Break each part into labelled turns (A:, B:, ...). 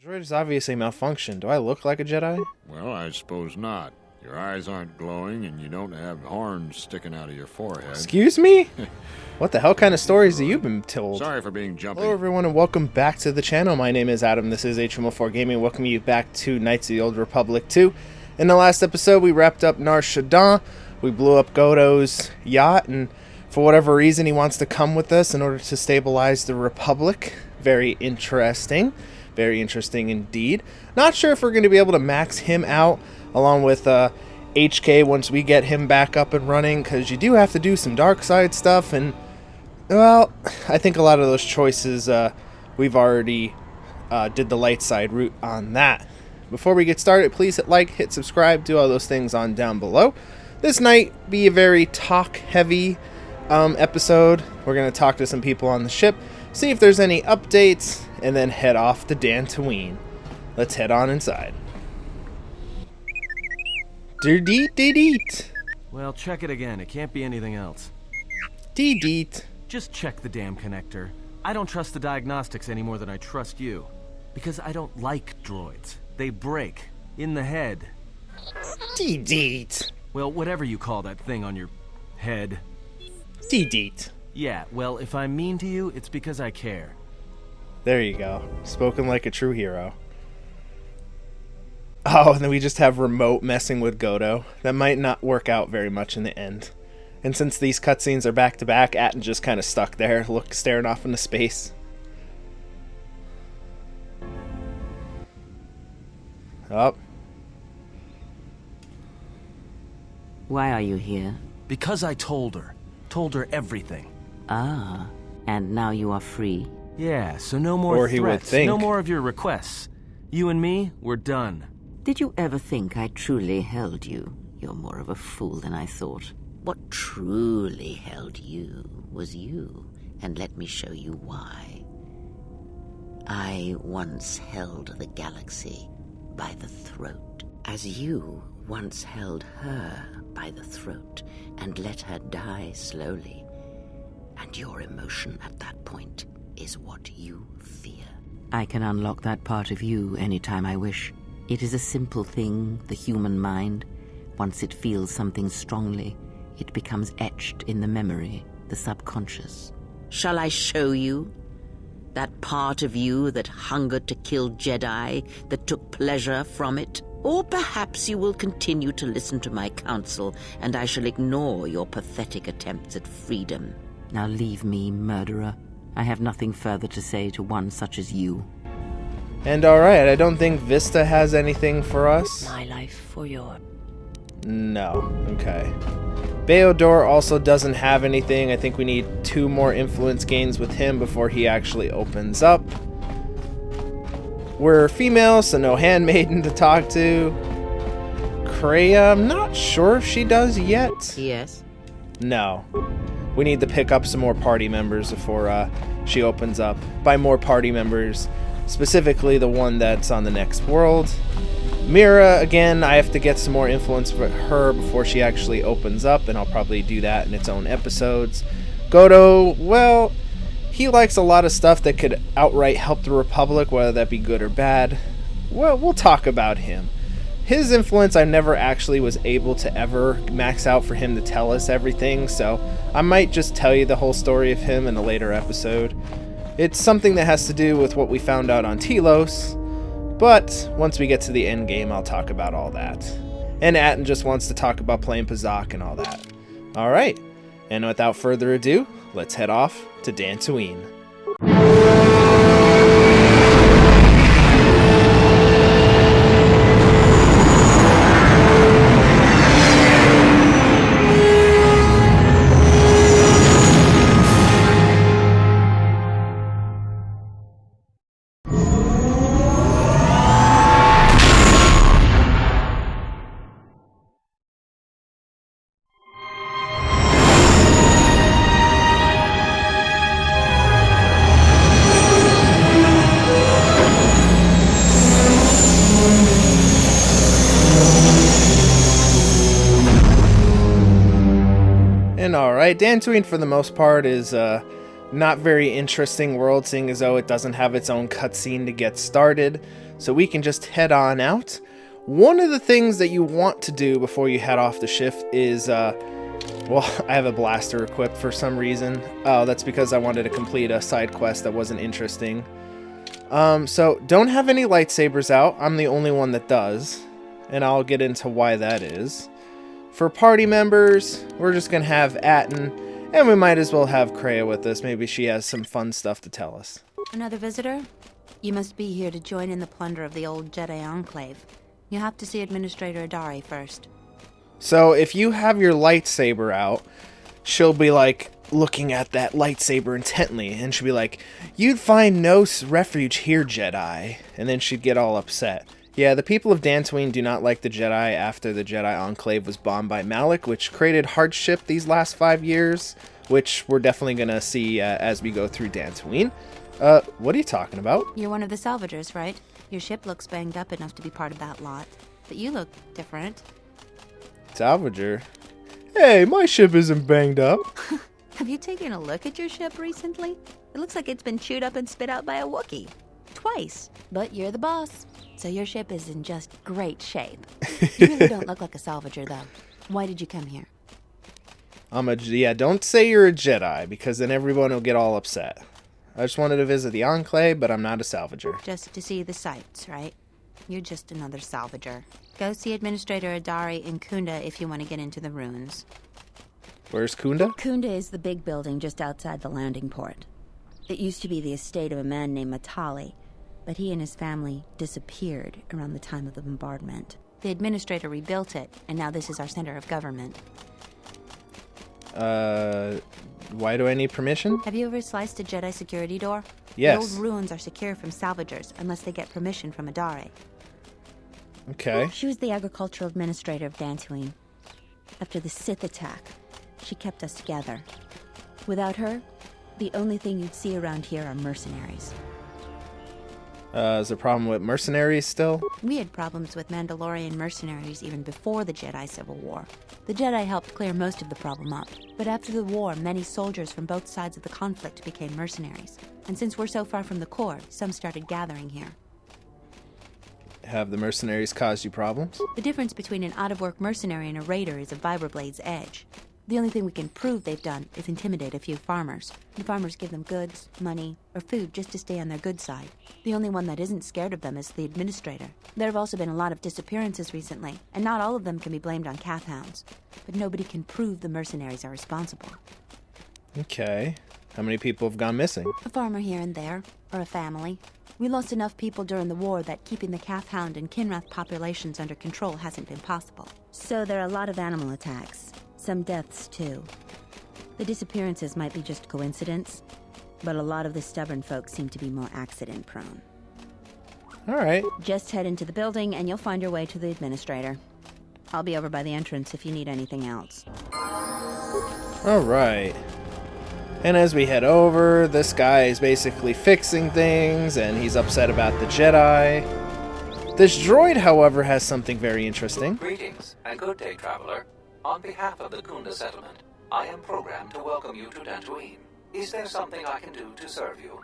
A: Droid is obviously malfunctioned. Do I look like a Jedi?
B: Well, I suppose not. Your eyes aren't glowing and you don't have horns sticking out of your forehead.
A: Excuse me? What the hell kind of stories have you been told?
B: Sorry for being jumpy.
A: Hello everyone and welcome back to the channel. My name is Adam. This is HM04 Gaming. Welcome you back to Knights of the Old Republic 2. In the last episode, we wrapped up Nar Shaddaa. We blew up Godo's yacht, and for whatever reason, he wants to come with us in order to stabilize the Republic. Very interesting. Very interesting indeed. Not sure if we're going to be able to max him out along with HK once we get him back up and running, because you do have to do some dark side stuff, and well, I think a lot of those choices we've already did the light side route on that. Before we get started, please hit like, hit subscribe, do all those things on down below. This might be a very talk heavy episode. We're going to talk to some people on the ship, see if there's any updates, and then head off to Dantooine. Let's head on inside. Deet.
C: Well, check it again. It can't be anything else.
A: Deet.
C: Just check the damn connector. I don't trust the diagnostics any more than I trust you. Because I don't like droids. They break. In the head.
A: Deet.
C: Well, whatever you call that thing on your head.
A: Deet.
C: Yeah, well, if I'm mean to you, it's because I care.
A: There you go. Spoken like a true hero. Oh, and then we just have remote messing with Godo. That might not work out very much in the end. And since these cutscenes are back to back, Atton just kind of stuck there, staring off into space. Oh.
D: Why are you here?
C: Because I told her. Told her everything.
D: Ah, and now you are free.
C: Yeah, so no more
A: Or he would
C: threats,
A: think.
C: no more of your requests. You and me, we're done.
D: Did you ever think I truly held you? You're more of a fool than I thought. What truly held you was you, and let me show you why. I once held the galaxy by the throat, as you once held her by the throat and let her die slowly. And your emotion at that point is what you fear. I can unlock that part of you anytime I wish. It is a simple thing, the human mind. Once it feels something strongly, it becomes etched in the memory, the subconscious. Shall I show you? That part of you that hungered to kill Jedi, that took pleasure from it? Or perhaps you will continue to listen to my counsel, and I shall ignore your pathetic attempts at freedom. Now leave me, murderer. I have nothing further to say to one such as you.
A: And alright, I don't think Vista has anything for us.
D: My life for your...
A: No. Okay. Beodor also doesn't have anything. I think we need 2 more influence gains with him before he actually opens up. We're female, so no handmaiden to talk to. Kreia, I'm not sure if she does yet.
D: Yes?
A: No. We need to pick up some more party members before she opens up. By more party members, specifically the one that's on the next world. Mira, again, I have to get some more influence for her before she actually opens up, and I'll probably do that in its own episodes. Godo, well, he likes a lot of stuff that could outright help the Republic, whether that be good or bad. Well, we'll talk about him. His influence I never actually was able to ever max out for him to tell us everything, so I might just tell you the whole story of him in a later episode. It's something that has to do with what we found out on Telos, but once we get to the end game, I'll talk about all that. And Atton just wants to talk about playing Pazak and all that. Alright, and without further ado, let's head off to Dantooine. Alright, Dantooine for the most part is not very interesting world, seeing as though it doesn't have its own cutscene to get started. so we can just head on out. One of the things that you want to do before you head off the ship is, well, I have a blaster equipped for some reason. Oh, that's because I wanted to complete a side quest that wasn't interesting. So don't have any lightsabers out. I'm the only one that does, and I'll get into why that is. For party members, we're just gonna have Atten, and we might as well have Kreia with us. Maybe she has some fun stuff to tell us.
E: Another visitor? You must be here to join in the plunder of the old Jedi Enclave. You have to see Administrator Adari first.
A: So if you have your lightsaber out, she'll be like looking at that lightsaber intently, and she'll be like, "You'd find no refuge here, Jedi." And then she'd get all upset. Yeah, the people of Dantooine do not like the Jedi after the Jedi Enclave was bombed by Malak, which created hardship these last 5 years, which we're definitely going to see as we go through Dantooine. What are you talking about?
E: You're one of the salvagers, right? Your ship looks banged up enough to be part of that lot. But you look different.
A: Salvager? Hey, my ship isn't banged up.
E: Have you taken a look at your ship recently? It looks like it's been chewed up and spit out by a Wookiee. Twice. But you're the boss, so your ship is in just great shape. You really don't look like a salvager, though. Why did you come here?
A: Yeah, don't say you're a Jedi, because then everyone will get all upset. I just wanted to visit the Enclave, but I'm not a salvager.
E: Just to see the sights, right? You're just another salvager. Go see Administrator Adari in Khoonda if you want to get into the ruins.
A: Where's Khoonda?
E: Khoonda is the big building just outside the landing port. It used to be the estate of a man named Matali, but he and his family disappeared around the time of the bombardment. The Administrator rebuilt it, and now this is our center of government.
A: Why do I need permission?
E: Have you ever sliced a Jedi security door?
A: Yes.
E: The old ruins are secure from salvagers unless they get permission from Adari.
A: Okay.
E: She was the agricultural administrator of Dantooine. After the Sith attack, she kept us together. Without her, the only thing you'd see around here are mercenaries.
A: Is there a problem with mercenaries still?
E: We had problems with Mandalorian mercenaries even before the Jedi Civil War. The Jedi helped clear most of the problem up, but after the war, many soldiers from both sides of the conflict became mercenaries. And since we're so far from the core, some started gathering here.
A: Have the mercenaries caused you problems?
E: The difference between an out-of-work mercenary and a raider is a vibrblade's edge. The only thing we can prove they've done is intimidate a few farmers. The farmers give them goods, money, or food just to stay on their good side. The only one that isn't scared of them is the administrator. There have also been a lot of disappearances recently, and not all of them can be blamed on Cath hounds. But nobody can prove the mercenaries are responsible.
A: Okay. How many people have gone missing?
E: A farmer here and there, or a family. We lost enough people during the war that keeping the Cath hound and Kinrath populations under control hasn't been possible. So there are a lot of animal attacks. Some deaths, too. The disappearances might be just coincidence, but a lot of the stubborn folks seem to be more accident-prone.
A: All right.
E: Just head into the building and you'll find your way to the administrator. I'll be over by the entrance if you need anything else.
A: All right. And as we head over, this guy is basically fixing things, and he's upset about the Jedi. This droid, however, has something very interesting.
F: Greetings, and good day, traveler. On behalf of the Khoonda settlement, I am programmed to welcome you to Dantooine. Is there something I can do to serve you?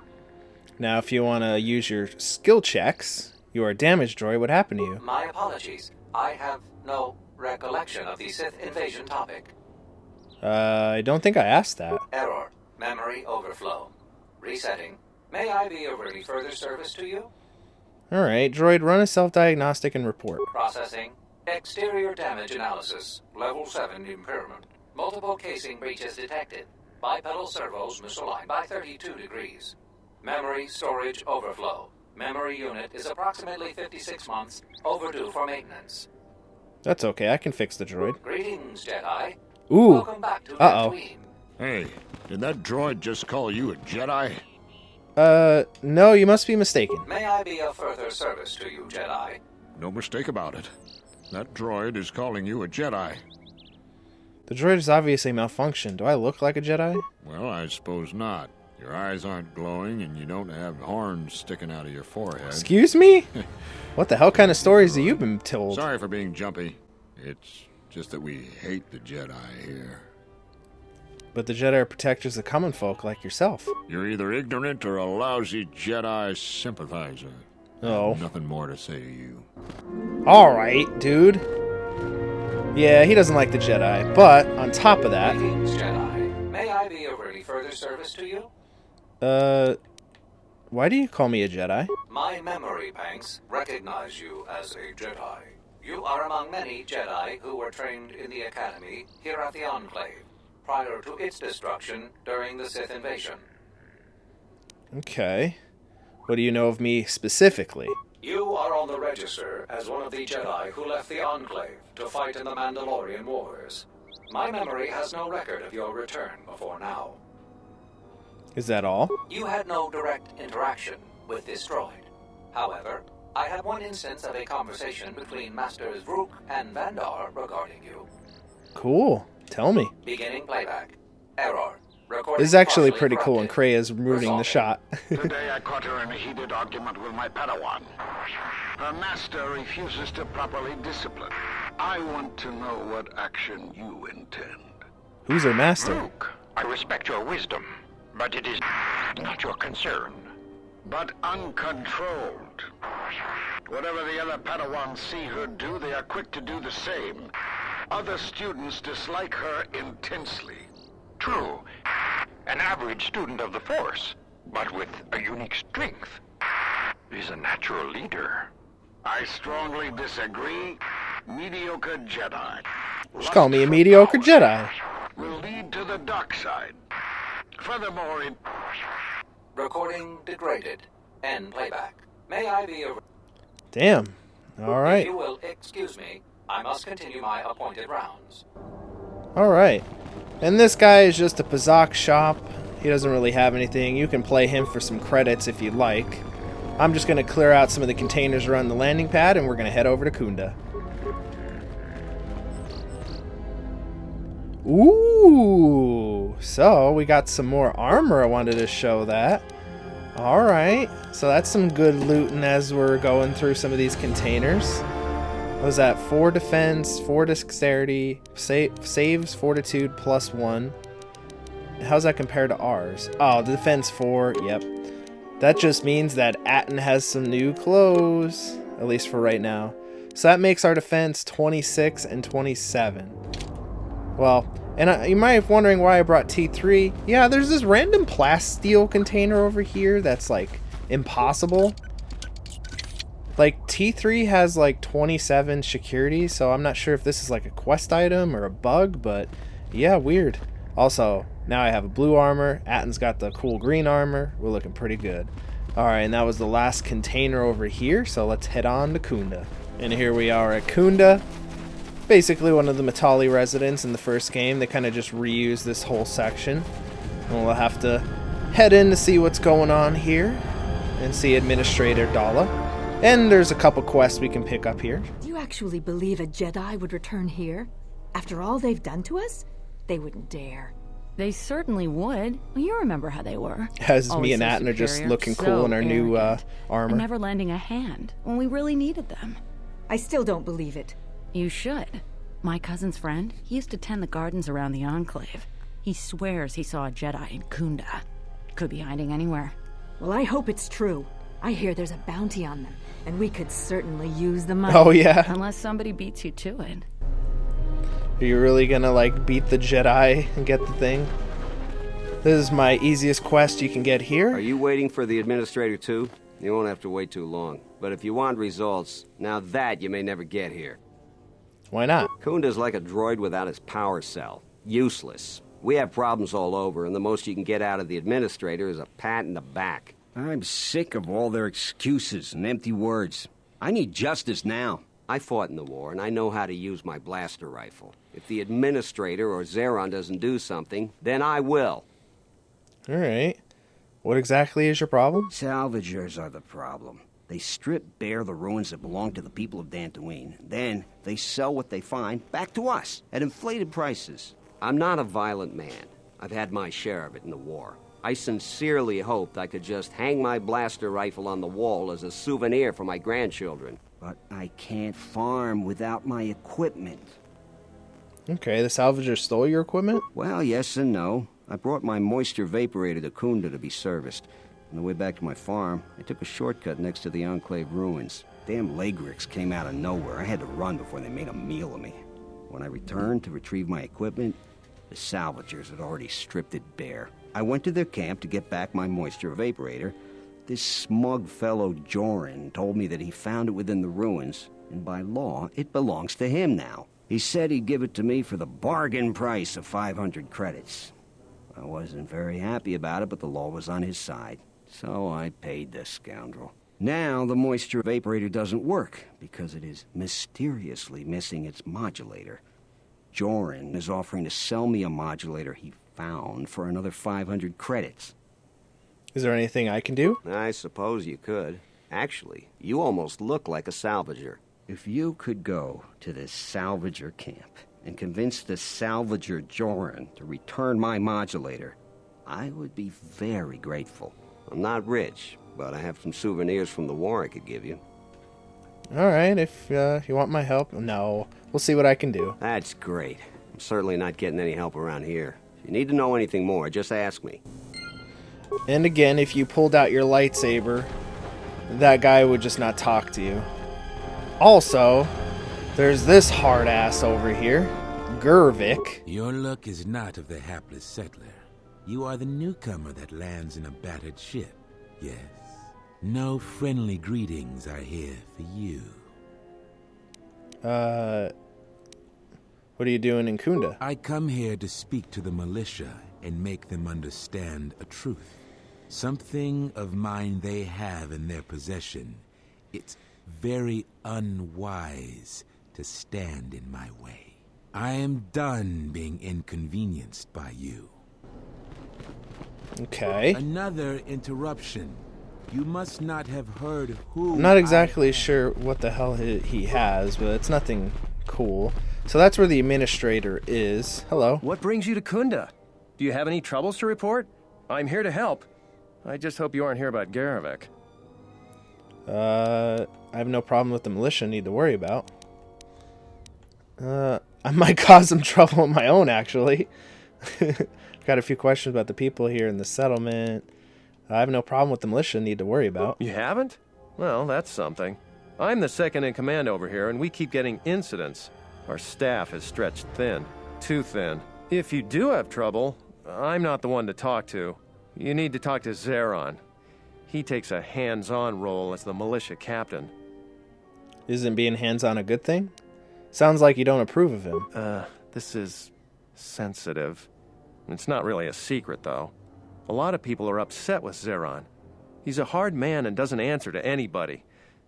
A: Now, if you want to use your skill checks, you are a damage droid, what happened to you?
F: My apologies. I have no recollection of the Sith invasion topic.
A: I don't think I asked that.
F: Error. Memory overflow. Resetting. May I be of any further service to you?
A: Alright, droid, run a self-diagnostic and report.
F: Processing. Exterior damage analysis. Level 7 impairment. Multiple casing breaches detected. Bipedal servos misaligned by 32 degrees. Memory storage overflow. Memory unit is approximately 56 months overdue for maintenance.
A: That's okay, I can fix the droid.
F: Greetings, Jedi.
A: Ooh.
F: Welcome back to Dantooine.
B: Hey, did that droid just call you a Jedi?
A: No, you must be mistaken.
F: May I be of further service to you, Jedi?
B: No mistake about it. That droid is calling you a Jedi.
A: The droid is obviously malfunctioned. Do I look like a Jedi?
B: Well, I suppose not. Your eyes aren't glowing, and you don't have horns sticking out of your forehead.
A: Excuse me? What the hell kind of stories have you been told?
B: Sorry for being jumpy. It's just that we hate the Jedi here.
A: But the Jedi are protectors of common folk like yourself.
B: You're either ignorant or a lousy Jedi sympathizer.
A: Oh.
B: Nothing more to say to you.
A: Alright, dude. Yeah, he doesn't like the Jedi, but on top of that...
F: Greetings, Jedi. May I be of any further service to you?
A: Why do you call me a Jedi?
F: My memory banks recognize you as a Jedi. You are among many Jedi who were trained in the Academy here at the Enclave, prior to its destruction during the Sith invasion.
A: Okay. What do you know of me specifically?
F: You are on the register as one of the Jedi who left the Enclave to fight in the Mandalorian Wars. My memory has no record of your return before now.
A: Is that all?
F: You had no direct interaction with this droid. However, I had one instance of a conversation between Masters Vrook and Vandar regarding you.
A: Cool. Tell me.
F: Beginning playback. Error. Recording
A: This is actually
F: partially
A: pretty cool, and
F: corrupted.
A: Kreia is ruining the shot.
G: Today I caught her in a heated argument with my Padawan. Her master refuses to properly discipline. I want to know what action you intend.
A: Who's her master?
G: Luke, I respect your wisdom, but it is not your concern. But uncontrolled. Whatever the other Padawans see her do, they are quick to do the same. Other students dislike her intensely.
H: True. An average student of the Force, but with a unique strength, is a natural leader.
G: I strongly disagree. Mediocre Jedi.
A: Just call me a mediocre Jedi.
G: Will lead to the dark side. Furthermore, it...
F: Recording degraded. End playback. May I be of...
A: Damn.
F: If
A: Alright.
F: you will excuse me, I must continue my appointed rounds.
A: Alright. And this guy is just a Pazak shop. He doesn't really have anything. You can play him for some credits if you'd like. I'm just going to clear out some of the containers around the landing pad, and we're going to head over to Khoonda. Ooh! So, we got some more armor. I wanted to show that. Alright. So that's some good looting as we're going through some of these containers. What was that? 4 defense, 4 dexterity, saves fortitude +1. How's that compared to ours? Oh, the defense 4, yep. That just means that Atten has some new clothes, at least for right now. So that makes our defense 26 and 27. Well, and you might be wondering why I brought T3. Yeah, there's this random plasteel container over here that's like impossible. Like, T3 has like 27 security, so I'm not sure if this is like a quest item or a bug, but yeah, weird. Also, now I have a blue armor. Atten's got the cool green armor. We're looking pretty good. Alright, and that was the last container over here, so let's head on to Khoonda. And here we are at Khoonda. Basically one of the Matali residents in the first game. They kind of just reused this whole section. And we'll have to head in to see what's going on here and see Administrator Dala. And there's a couple quests we can pick up here.
I: Do you actually believe a Jedi would return here? After all they've done to us? They wouldn't dare.
J: They certainly would. Well, you remember how they were.
A: As
J: Always
A: me and
J: so
A: Atten are just
J: superior,
A: looking
J: so
A: cool in our new
J: arrogant,
A: armor.
J: And never lending a hand when we really needed them.
I: I still don't believe it.
J: You should. My cousin's friend, he used to tend the gardens around the Enclave. He swears he saw a Jedi in Khoonda. Could be hiding anywhere.
I: Well, I hope it's true. I hear there's a bounty on them, and we could certainly use the money.
A: Oh, yeah.
J: Unless somebody beats you to it.
A: Are you really gonna, like, beat the Jedi and get the thing? This is my easiest quest you can get here.
K: Are you waiting for the Administrator too? You won't have to wait too long. But if you want results, now that you may never get here.
A: Why not?
K: Khoonda's like a droid without his power cell. Useless. We have problems all over, and the most you can get out of the Administrator is a pat in the back.
L: I'm sick of all their excuses and empty words. I need justice now.
K: I fought in the war, and I know how to use my blaster rifle. If the Administrator or Zeron doesn't do something, then I will.
A: Alright. What exactly is your problem?
L: Salvagers are the problem. They strip bare the ruins that belong to the people of Dantooine. Then they sell what they find back to us at inflated prices.
K: I'm not a violent man. I've had my share of it in the war. I sincerely hoped I could just hang my blaster rifle on the wall as a souvenir for my grandchildren.
L: But I can't farm without my equipment.
A: Okay, the salvager stole your equipment?
L: Well, yes and no. I brought my moisture vaporator to Khoonda to be serviced. On the way back to my farm, I took a shortcut next to the Enclave ruins. Damn Lagrix came out of nowhere. I had to run before they made a meal of me. When I returned to retrieve my equipment, the salvagers had already stripped it bare. I went to their camp to get back my moisture evaporator. This smug fellow Joran told me that he found it within the ruins, and by law, it belongs to him now. He said he'd give it to me for the bargain price of 500 credits. I wasn't very happy about it, but the law was on his side, so I paid the scoundrel. Now the moisture evaporator doesn't work because it is mysteriously missing its modulator. Joran is offering to sell me a modulator he found for another 500 credits.
A: Is there anything I can do?
K: I suppose you could. Actually, you almost look like a salvager.
L: If you could go to this salvager camp and convince the salvager Joran to return my modulator, I would be very grateful.
K: I'm not rich, but I have some souvenirs from the war I could give you.
A: All right, if you want my help. No, we'll see what I can do.
K: That's great. I'm certainly not getting any help around here. If you need to know anything more, just ask me.
A: And again, if you pulled out your lightsaber, that guy would just not talk to you. Also, there's this hard ass over here, Gervik.
M: Your luck is not of the hapless settler. You are the newcomer that lands in a battered ship. Yes. No friendly greetings are here for you.
A: What are you doing in Khoonda?
M: I come here to speak to the militia and make them understand a truth. Something of mine they have in their possession. It's very unwise to stand in my way. I am done being inconvenienced by you.
A: Okay.
M: Another interruption. You must not have heard who...
A: I'm not exactly sure what the hell he has, but it's nothing cool. So that's where the administrator is. Hello.
N: What brings you to Khoonda? Do you have any troubles to report? I'm here to help. I just hope you aren't here about Garivek.
A: I have no problem with the militia need to worry about. I might cause some trouble on my own, actually. Got a few questions about the people here in the settlement. I have no problem with the militia need to worry about.
N: You haven't? Well, that's something. I'm the second in command over here, and we keep getting incidents. Our staff is stretched thin. Too thin. If you do have trouble, I'm not the one to talk to. You need to talk to Zeron. He takes a hands-on role as the militia captain.
A: Isn't being hands-on a good thing? Sounds like you don't approve of him.
N: This is sensitive. It's not really a secret, though. A lot of people are upset with Zeron. He's a hard man and doesn't answer to anybody.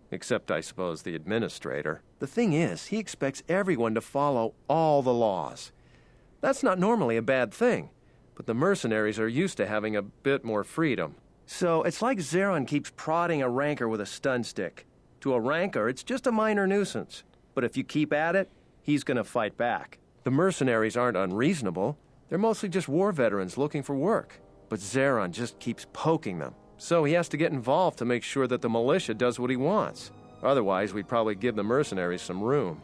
N: Except, I suppose, the administrator. The thing is, he expects everyone to follow all the laws. That's not normally a bad thing, but the mercenaries are used to having a bit more freedom. So it's like Zeron keeps prodding a rancor with a stun stick. To a rancor, it's just a minor nuisance. But if you keep at it, he's going to fight back. The mercenaries aren't unreasonable. They're mostly just war veterans looking for work. But Zeron just keeps poking them. So he has to get involved to make sure that the militia does what he wants. Otherwise, we'd probably give the mercenaries some room.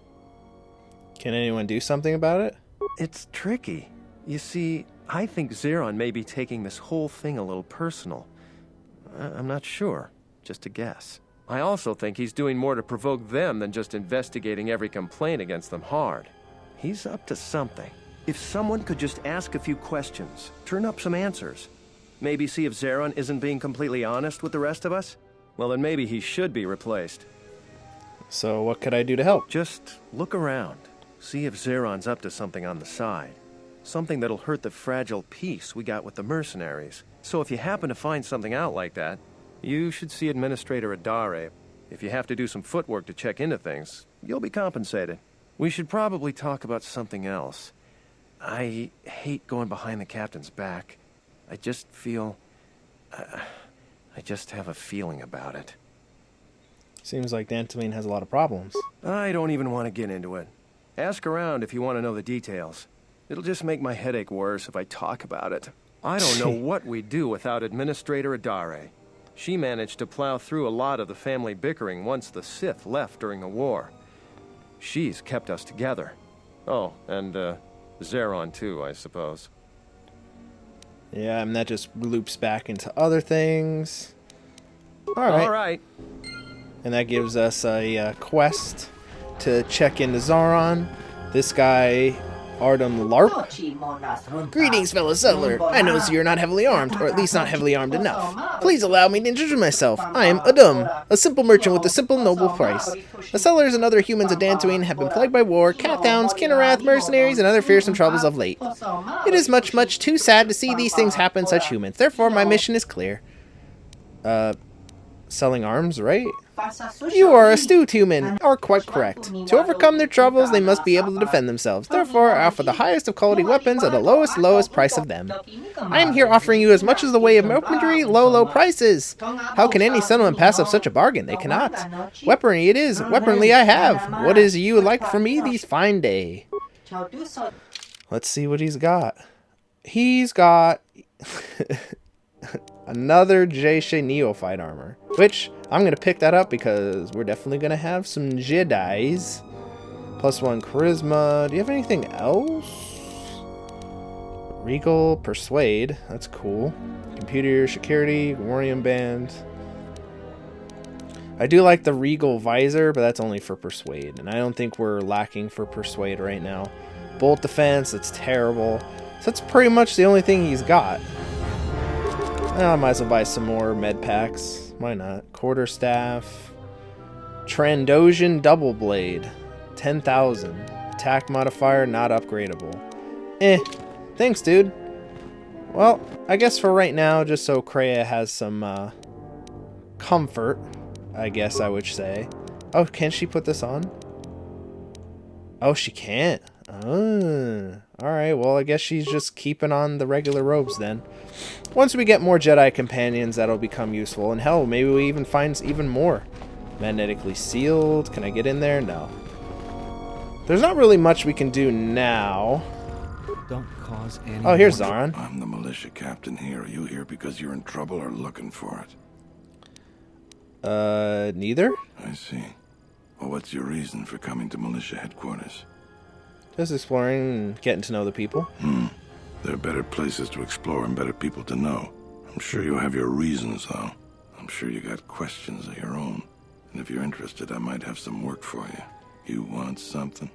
A: Can anyone do something about it?
N: It's tricky. You see, I think Zeron may be taking this whole thing a little personal. I'm not sure. Just a guess. I also think he's doing more to provoke them than just investigating every complaint against them hard. He's up to something. If someone could just ask a few questions, turn up some answers, maybe see if Zeron isn't being completely honest with the rest of us, well then maybe he should be replaced.
A: So what could I do to help?
N: Just look around. See if Zeron's up to something on the side. Something that'll hurt the fragile peace we got with the mercenaries. So if you happen to find something out like that, you should see Administrator Adare. If you have to do some footwork to check into things, you'll be compensated. We should probably talk about something else. I hate going behind the captain's back. I just feel... I just have a feeling about it.
A: Seems like Dantooine has a lot of problems.
N: I don't even want to get into it. Ask around if you want to know the details. It'll just make my headache worse if I talk about it. I don't know what we'd do without Administrator Adare. She managed to plow through a lot of the family bickering once the Sith left during the war. She's kept us together. Oh, and Zeron too, I suppose.
A: Yeah, and that just loops back into other things. Alright.
N: Alright.
A: And that gives us a quest to check into Zaron. This guy, Artem Larp. Greetings, fellow settler. I notice you're not heavily armed, or at least not heavily armed enough. Please allow me to introduce myself. I am Adum, a simple merchant with a simple noble price. The settlers and other humans of Dantooine have been plagued by war, cat hounds, Kinnarath, mercenaries, and other fearsome troubles of late. It is much, much too sad to see these things happen to such humans. Therefore, my mission is clear. Selling arms, right? You are astute human, are quite correct. To overcome their troubles, they must be able to defend themselves. Therefore, I offer the highest of quality weapons at the lowest price of them. I am here offering you as much as the way of weaponry, low prices. How can any settlement pass up such a bargain? They cannot. Weaponry it is. Weaponry I have. What is you like for me these fine day? Let's see what he's got. He's got another Jayshe Neophyte armor, which I'm going to pick that up because we're definitely going to have some Jedis. +1 charisma. Do you have anything else? Regal, Persuade. That's cool. Computer security, Warrium Band. I do like the Regal visor, but that's only for Persuade, and I don't think we're lacking for Persuade right now. Bolt defense, that's terrible. So that's pretty much the only thing he's got. I might as well buy some more med packs. Why not? Quarterstaff. Trandoshan Double Blade. 10,000. Attack modifier not upgradable. Thanks, dude. Well, I guess for right now, just so Kreia has some comfort, I guess I would say. Oh, can she put this on? Oh, she can't. Alright, well, I guess she's just keeping on the regular robes then. Once we get more Jedi companions, that'll become useful. And hell, maybe we even find even more. Magnetically sealed. Can I get in there? No. There's not really much we can do now.
O: Don't cause any.
A: Oh, here's Zaron.
P: I'm the militia captain here. Are you here because you're in trouble or looking for
A: it? Neither.
P: I see. Well, what's your reason for coming to militia headquarters?
A: Just exploring and getting to know the people.
P: There are better places to explore and better people to know. I'm sure you have your reasons, though. I'm sure you got questions of your own. And if you're interested, I might have some work for you. You want something?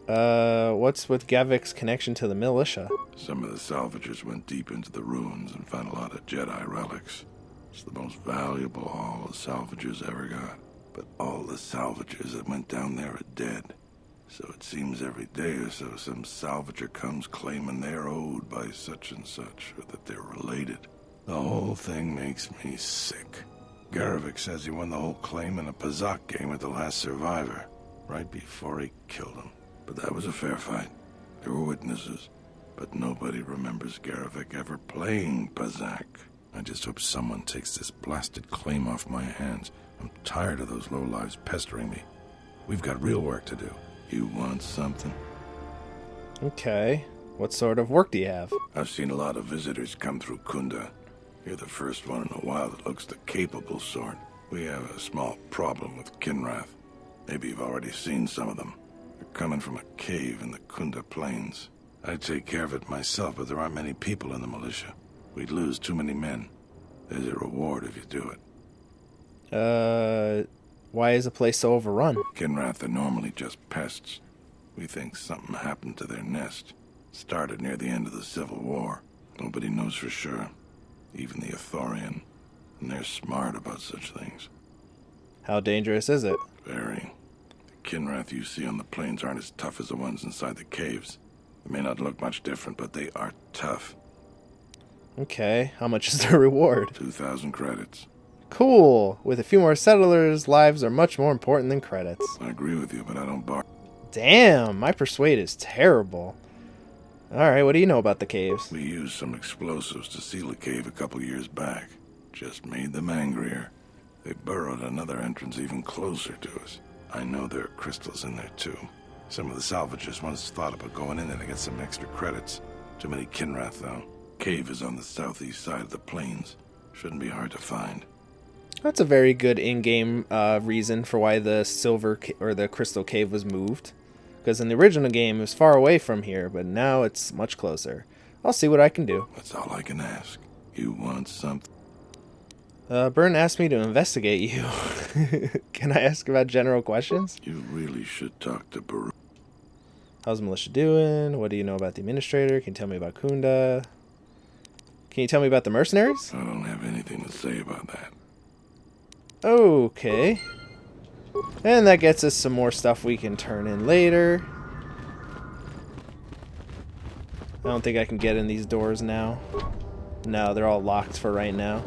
A: What's with Gavik's connection to the militia?
P: Some of the salvagers went deep into the ruins and found a lot of Jedi relics. It's the most valuable haul the salvagers ever got. But all the salvagers that went down there are dead. So it seems every day or so some salvager comes claiming they're owed by such and such, or that they're related. The whole thing makes me sick. Garvik says he won the whole claim in a Pazak game with the last survivor, right before he killed him. But that was a fair fight. There were witnesses, but nobody remembers Garvik ever playing Pazak. I just hope someone takes this blasted claim off my hands. I'm tired of those lowlives pestering me. We've got real work to do. You want something?
A: Okay. What sort of work do you have?
P: I've seen a lot of visitors come through Khoonda. You're the first one in a while that looks the capable sort. We have a small problem with Kinnarath. Maybe you've already seen some of them. They're coming from a cave in the Khoonda plains. I'd take care of it myself, but there aren't many people in the militia. We'd lose too many men. There's a reward if you do it.
A: Why is the place so overrun?
P: Kinnarath are normally just pests. We think something happened to their nest. Started near the end of the Civil War. Nobody knows for sure. Even the Ithorian. And they're smart about such things.
A: How dangerous is it?
P: Very. The Kinnarath you see on the plains aren't as tough as the ones inside the caves. They may not look much different, but they are tough.
A: Okay, how much is the reward?
P: 2,000 credits.
A: Cool. With a few more settlers, lives are much more important than credits.
P: I agree with you, but I don't bar.
A: Damn, my persuade is terrible. Alright, what do you know about the caves?
P: We used some explosives to seal a cave a couple years back. Just made them angrier. They burrowed another entrance even closer to us. I know there are crystals in there too. Some of the salvagers once thought about going in there to get some extra credits. Too many Kinnarath, though. Cave is on the southeast side of the plains. Shouldn't be hard to find.
A: That's a very good in-game reason for why the silver or the crystal cave was moved. Because in the original game, it was far away from here, but now it's much closer. I'll see what I can do.
P: That's all I can ask. You want something?
A: Byrne asked me to investigate you. Can I ask about general questions?
P: You really should talk to Baru.
A: How's the militia doing? What do you know about the administrator? Can you tell me about Khoonda? Can you tell me about the mercenaries?
P: I don't have anything to say about that.
A: Okay. And that gets us some more stuff we can turn in later. I don't think I can get in these doors now. No, they're all locked for right now.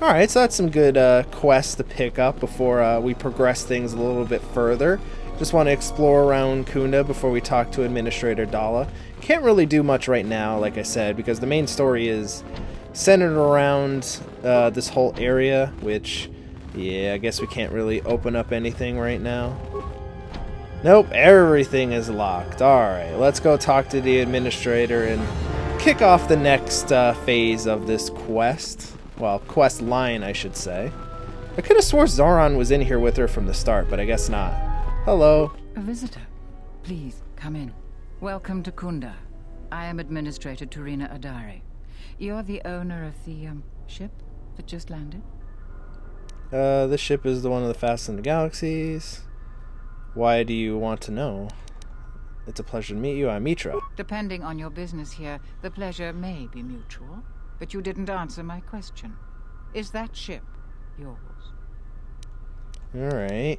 A: Alright, so that's some good quests to pick up before we progress things a little bit further. Just want to explore around Khoonda before we talk to Administrator Dala. Can't really do much right now, like I said, because the main story is centered around this whole area, which, yeah, I guess we can't really open up anything right now. Nope, everything is locked. Alright, let's go talk to the Administrator and kick off the next phase of this quest. Well, quest line, I should say. I could have swore Zoran was in here with her from the start, but I guess not. Hello.
J: A visitor. Please, come in. Welcome to Khoonda. I am Administrator Turina Adari. You're the owner of the, ship that just landed?
A: This ship is the one of the fastest in the galaxies. Why do you want to know? It's a pleasure to meet you. I'm Mitra.
J: Depending on your business here, the pleasure may be mutual. But you didn't answer my question. Is that ship yours?
A: Alright,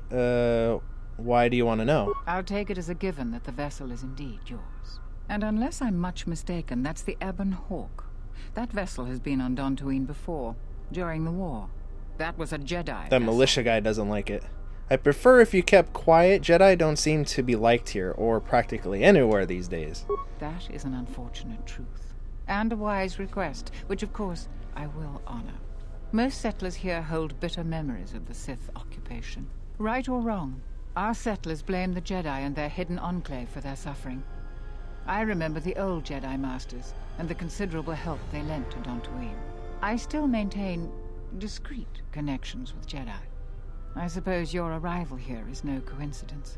A: why do you want to know?
J: I'll take it as a given that the vessel is indeed yours. And unless I'm much mistaken, that's the Ebon Hawk. That vessel has been on Dantooine before, during the war. That was a Jedi
A: That
J: vessel.
A: militia guy doesn't like it. I prefer if you kept quiet. Jedi don't seem to be liked here, or practically anywhere these days.
J: That is an unfortunate truth. And a wise request, which of course I will honor. Most settlers here hold bitter memories of the Sith occupation. Right or wrong, our settlers blame the Jedi and their hidden enclave for their suffering. I remember the old Jedi Masters and the considerable help they lent to Dantooine. I still maintain discreet connections with Jedi. I suppose your arrival here is no coincidence.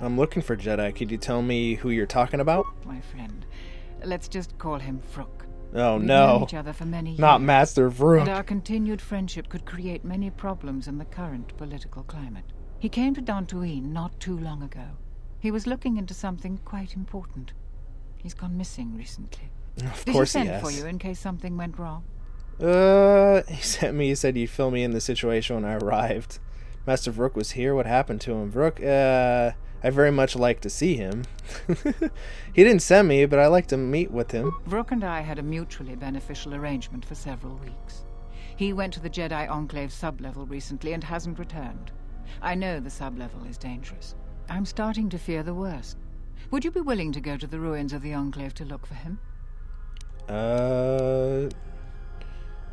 A: I'm looking for Jedi. Could you tell me who you're talking about?
J: My friend. Let's just call him Vrook.
A: Oh
J: We've
A: no.
J: known each other for many years,
A: not Master Vrook.
J: And our continued friendship could create many problems in the current political climate. He came to Dantooine not too long ago. He was looking into something quite important. He's gone missing recently.
A: Of
J: Did
A: course
J: he
A: he
J: send
A: has.
J: for you in case something went wrong?
A: He sent me, he said he'd fill me in the situation when I arrived. Master Vrook was here. What happened to him? Vrook, I very much like to see him. He didn't send me, but I like to meet with him.
J: Vrook and I had a mutually beneficial arrangement for several weeks. He went to the Jedi Enclave sublevel recently and hasn't returned. I know the sublevel is dangerous. I'm starting to fear the worst. Would you be willing to go to the ruins of the Enclave to look for him?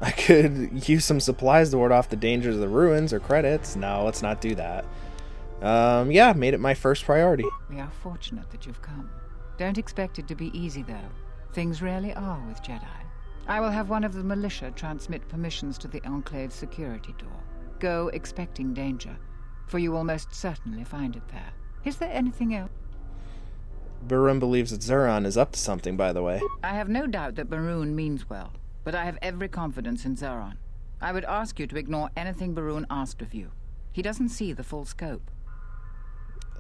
A: I could use some supplies to ward off the dangers of the ruins or credits. No, let's not do that. Yeah, made it my first priority.
J: We are fortunate that you've come. Don't expect it to be easy, though. Things rarely are with Jedi. I will have one of the militia transmit permissions to the Enclave's security door. Go expecting danger, for you will most certainly find it there. Is there anything else?
A: Barun believes that Zoran is up to something, by the way.
J: I have no doubt that Barun means well, but I have every confidence in Zoran. I would ask you to ignore anything Barun asked of you. He doesn't see the full scope.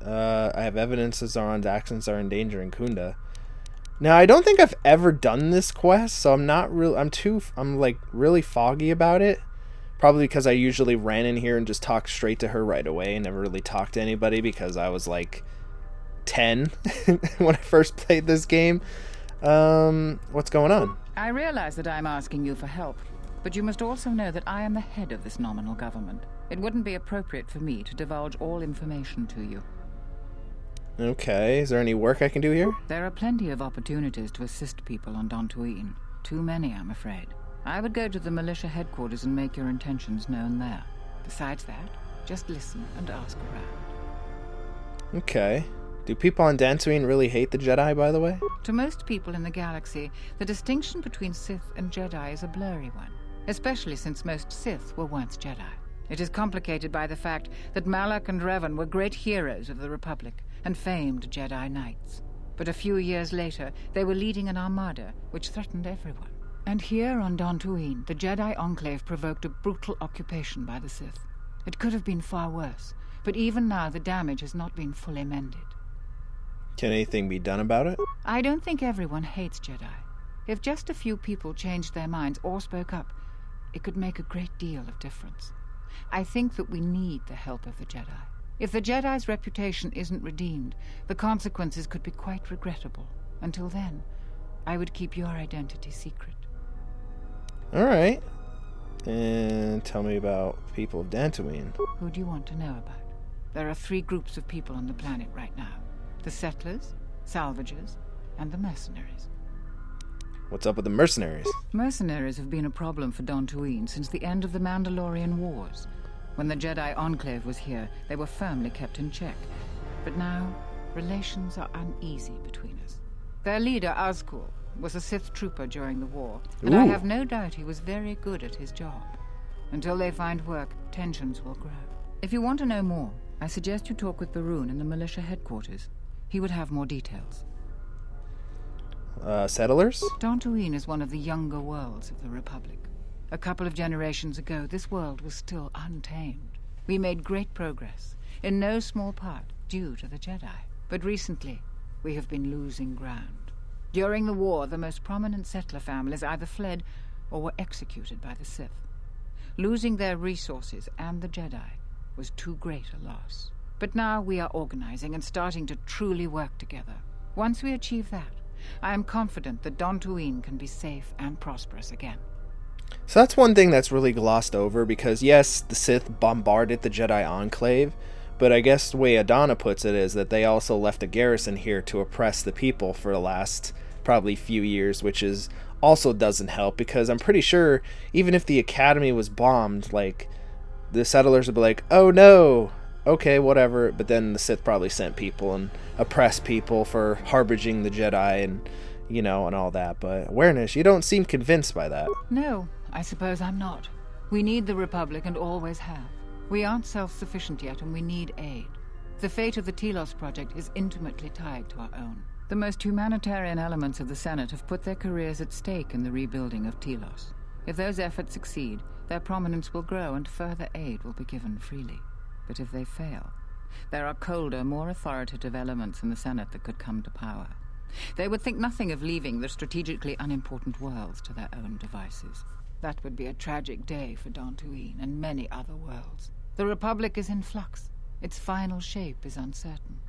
A: I have evidence that Zoran's actions are endangering Khoonda. Now, I don't think I've ever done this quest, so I'm not real. I'm like really foggy about it. Probably because I usually ran in here and just talked straight to her right away and never really talked to anybody because I was like 10 when I first played this game. What's going on?
J: I realize that I'm asking you for help, but you must also know that I am the head of this nominal government. It wouldn't be appropriate for me to divulge all information to you.
A: Okay, is there any work I can do here?
J: There are plenty of opportunities to assist people on Dantooine. Too many, I'm afraid. I would go to the militia headquarters and make your intentions known there. Besides that, just listen and ask around.
A: Okay. Do people on Dantooine really hate the Jedi, by the way?
J: To most people in the galaxy, the distinction between Sith and Jedi is a blurry one, especially since most Sith were once Jedi. It is complicated by the fact that Malak and Revan were great heroes of the Republic and famed Jedi Knights. But a few years later, they were leading an armada which threatened everyone. And here on Dantooine, the Jedi Enclave provoked a brutal occupation by the Sith. It could have been far worse, but even now the damage has not been fully mended.
A: Can anything be done about it?
J: I don't think everyone hates Jedi. If just a few people changed their minds or spoke up, it could make a great deal of difference. I think that we need the help of the Jedi. If the Jedi's reputation isn't redeemed, the consequences could be quite regrettable. Until then, I would keep your identity secret.
A: Alright. And tell me about the people of Dantooine.
J: Who do you want to know about? There are 3 groups of people on the planet right now. The settlers, salvagers, and the mercenaries.
A: What's up with the mercenaries?
J: Mercenaries have been a problem for Dantooine since the end of the Mandalorian Wars. When the Jedi Enclave was here, they were firmly kept in check. But now, relations are uneasy between us. Their leader, Azkul, was a Sith trooper during the war, and I have no doubt he was very good at his job. Until they find work, tensions will grow. If you want to know more, I suggest you talk with Barun in the militia headquarters. He would have more details.
A: Settlers?
J: Dantooine is one of the younger worlds of the Republic. A couple of generations ago, this world was still untamed. We made great progress, in no small part due to the Jedi. But recently, we have been losing ground. During the war, the most prominent settler families either fled or were executed by the Sith. Losing their resources and the Jedi was too great a loss. But now we are organizing and starting to truly work together. Once we achieve that, I am confident that Dantooine can be safe and prosperous again.
A: So that's one thing that's really glossed over, because yes, the Sith bombarded the Jedi Enclave, but I guess the way Adana puts it is that they also left a garrison here to oppress the people for the last probably few years, which is also doesn't help, because I'm pretty sure even if the academy was bombed, like, the settlers would be like, oh no, okay, whatever, but then the Sith probably sent people and oppressed people for harboring the Jedi and, you know, and all that. But awareness, you don't seem convinced by that.
J: No, I suppose I'm not. We need the Republic and always have. We aren't self-sufficient yet and we need aid. The fate of the Telos project is intimately tied to our own. The most humanitarian elements of the Senate have put their careers at stake in the rebuilding of Telos. If those efforts succeed, their prominence will grow and further aid will be given freely. But if they fail, there are colder, more authoritative elements in the Senate that could come to power. They would think nothing of leaving the strategically unimportant worlds to their own devices. That would be a tragic day for Dantooine and many other worlds. The Republic is in flux. Its final shape is uncertain.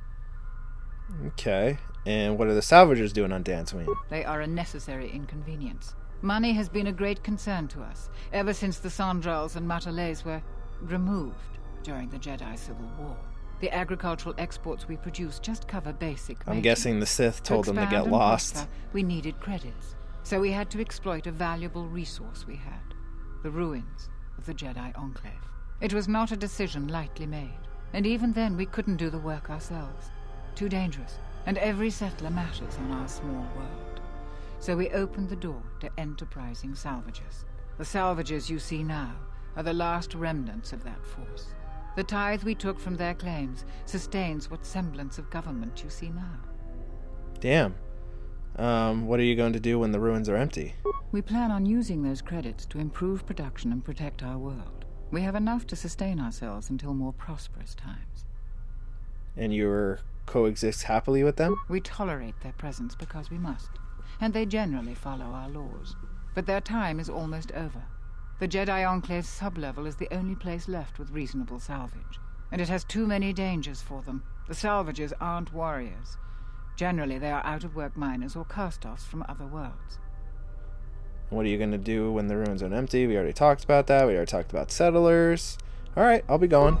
A: Okay, and what are the salvagers doing on Dantooine?
J: They are a necessary inconvenience. Money has been a great concern to us, ever since the Sandrals and Matalays were removed during the Jedi Civil War. The agricultural exports we produce just cover basic
A: I'm guessing the Sith told them to get lost.
J: Prosper, we needed credits, so we had to exploit a valuable resource we had, the ruins of the Jedi Enclave. It was not a decision lightly made, and even then we couldn't do the work ourselves. Too dangerous, and every settler matters on our small world. So we opened the door to enterprising salvagers. The salvagers you see now are the last remnants of that force. The tithe we took from their claims sustains what semblance of government you see now.
A: Damn. What are you going to do when the ruins are empty?
J: We plan on using those credits to improve production and protect our world. We have enough to sustain ourselves until more prosperous times.
A: And you coexist happily with them?
J: We tolerate their presence because we must, and they generally follow our laws. But their time is almost over. The Jedi Enclave's sublevel is the only place left with reasonable salvage, and it has too many dangers for them. The salvagers aren't warriors. Generally, they are out-of-work miners or cast-offs from other worlds.
A: What are you going to do when the ruins are empty? We already talked about that. We already talked about settlers. Alright, I'll be going.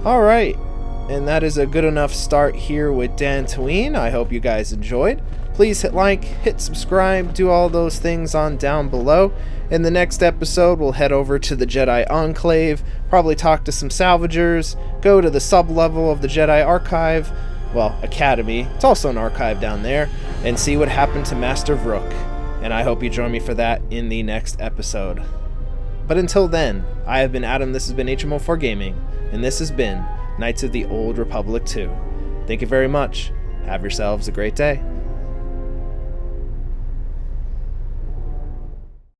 A: Alright, and that is a good enough start here with Dantooine. I hope you guys enjoyed. Please hit like, hit subscribe, do all those things on down below. In the next episode, we'll head over to the Jedi Enclave, probably talk to some salvagers, go to the sub-level of the Jedi Archive, well, Academy, it's also an archive down there, and see what happened to Master Vrook. And I hope you join me for that in the next episode. But until then, I have been Adam, this has been HMO4 Gaming, and this has been Knights of the Old Republic 2. Thank you very much. Have yourselves a great day.